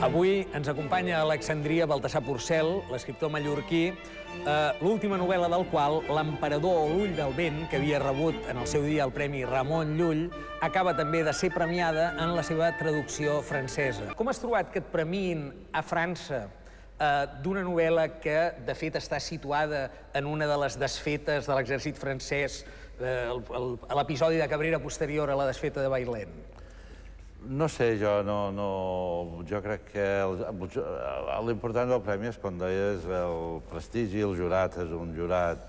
Avui ens acompanya a Alexandria Baltasar Porcel, l'escriptor mallorquí, l'última novel·la del qual, L'emperador o l'ull del vent, que havia rebut en el seu dia el Premi Ramon Llull, acaba també de ser premiada en la seva traducció francesa. Com has trobat que et premiïn a França d'una novel·la que, de fet, està situada en una de les desfetes de l'exèrcit francès, a l'episodi de Cabrera posterior a la desfeta de Bailén? No sé, jo crec que l'important del premi és, com deies, el prestigi, el jurat és un jurat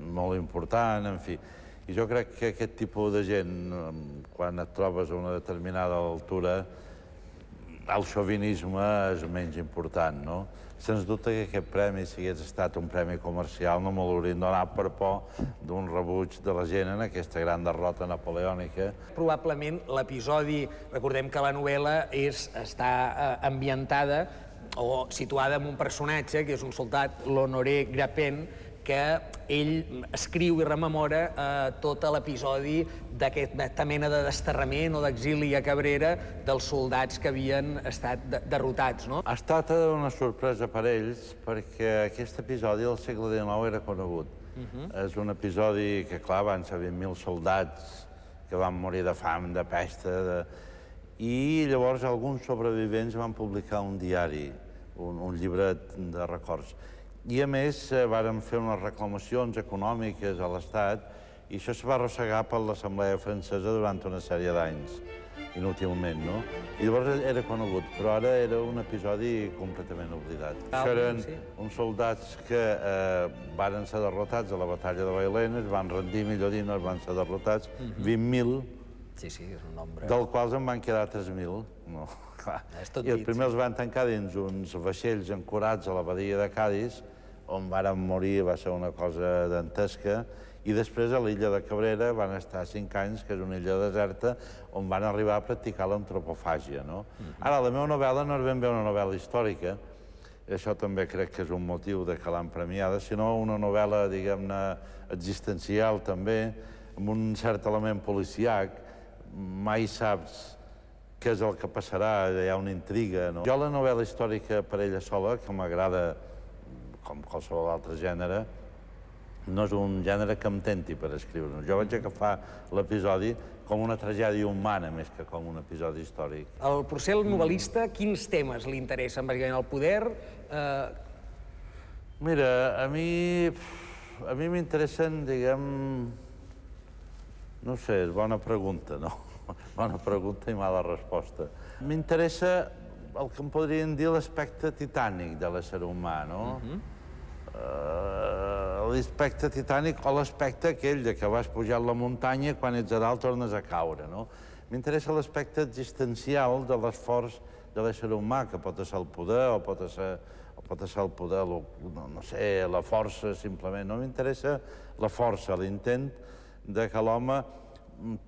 molt important, en fi. I jo crec que aquest tipus de gent, quan et trobes a una determinada altura, el xovinisme és menys important, no? Sens dubte que aquest premi, si hagués estat un premi comercial, no me l'haurien donat per por d'un rebuig de la gent en aquesta gran derrota napoleònica. Probablement l'episodi, recordem que la novel·la està ambientada o situada en un personatge que és un soldat, l'Honoré Grapin, que ell escriu i rememora tot l'episodi d'aquesta mena de desterrament o d'exili a Cabrera dels soldats que havien estat derrotats, no? Ha estat una sorpresa per ells perquè aquest episodi del segle XIX era conegut. És un episodi que, clar, van ser 20.000 soldats que van morir de fam, de pesta, i llavors alguns sobrevivents van publicar un diari, un llibret de records. I, a més, varen fer unes reclamacions econòmiques a l'Estat i això es va arrossegar per l'Assemblea Francesa durant una sèrie d'anys, inútilment, no? I llavors era conegut, però ara era un episodi completament oblidat. Això eren uns soldats que varen ser derrotats a la batalla de Bailén, es van rendir, millor dir, no es van ser derrotats, 20.000, dels quals en van quedar 3.000, no? I els primers van tancar dins uns vaixells ancorats a la badia de Cadis, on varen morir, va ser una cosa dantesca, i després a l'illa de Cabrera van estar 5 anys, que és una illa deserta, on van arribar a practicar l'antropofàgia, no? Ara, la meva novel·la no és ben bé una novel·la històrica, això també crec que és un motiu de que l'han premiada, sinó una novel·la, diguem-ne, existencial també, amb un cert element policiac, mai saps què és el que passarà, hi ha una intriga, no? Jo la novel·la històrica per ella sola, que m'agrada com qualsevol altre gènere, no és un gènere que em tenti per escriure-ho. Jo vaig agafar l'episodi com una tragèdia humana més que com un episodi històric. El Porcel novel·lista, quins temes li interessen? Bàsicament el poder? Mira, a mi m'interessen, diguem... No sé, és bona pregunta, no? Bona pregunta i mala resposta. M'interessa el que em podrien dir l'aspecte titànic de l'ésser humà, no? L'aspecte titànic o l'aspecte aquell de que vas pujar a la muntanya i quan ets a dalt tornes a caure, no? M'interessa l'aspecte existencial de l'esforç de l'ésser humà, que pot ser el poder o pot ser el poder, no sé, la força, simplement. No m'interessa la força, l'intent de que l'home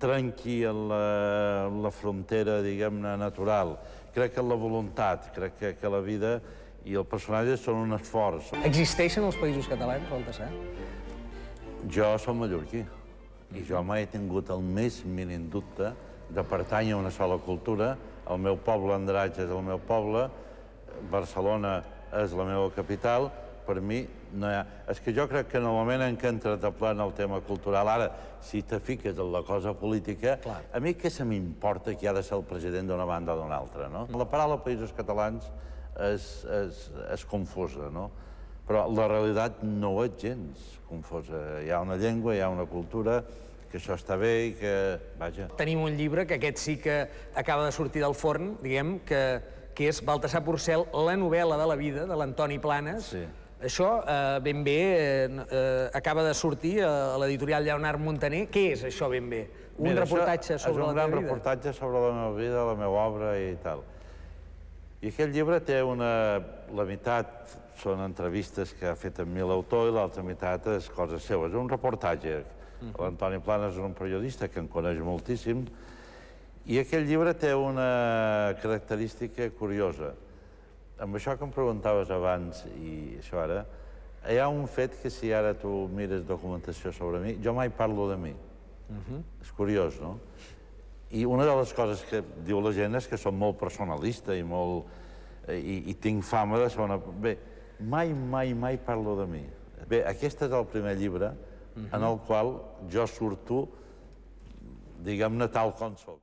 trenqui la frontera, diguem-ne, natural. Crec que la voluntat, crec que la vida i el personatge són un esforç. Existeixen els països catalans, Baltasar? Jo som mallorquí i jo mai he tingut el més mínim dubte de pertànyer a una sola cultura. El meu poble, Andratx, és el meu poble, Barcelona és la meva capital. Per mi no hi ha... És que jo crec que en el moment en què entra de ple en el tema cultural, ara, si te fiques en la cosa política, a mi què se m'importa qui ha de ser el president d'una banda o d'una altra, no? La paraula països catalans és confusa, no? Però la realitat no és gens confusa. Hi ha una llengua, hi ha una cultura, que això està bé i que... Vaja. Tenim un llibre, que aquest sí que acaba de sortir del forn, diguem, que és Baltasar Porcel, la novel·la de la vida, de l'Antoni Planes. Això, ben bé, acaba de sortir a l'editorial Lleonard Montaner. Què és això, ben bé? Un reportatge sobre la teva vida? És un gran reportatge sobre la meva vida, la meva obra i tal. I aquest llibre té la meitat són entrevistes que ha fet amb 1000 autor i l'altra meitat és coses seues. És un reportatge. L'Antoni Planes és un periodista que en coneix moltíssim i aquest llibre té una característica curiosa. amb això que em preguntaves abans i això ara, hi ha un fet que si ara tu mires documentació sobre mi, jo mai parlo de mi. És curiós, no? I una de les coses que diu la gent és que som molt personalista i tinc fama de ser una... Bé, mai parlo de mi. Bé, aquest és el primer llibre en el qual jo surto, diguem-ne, tal com soc.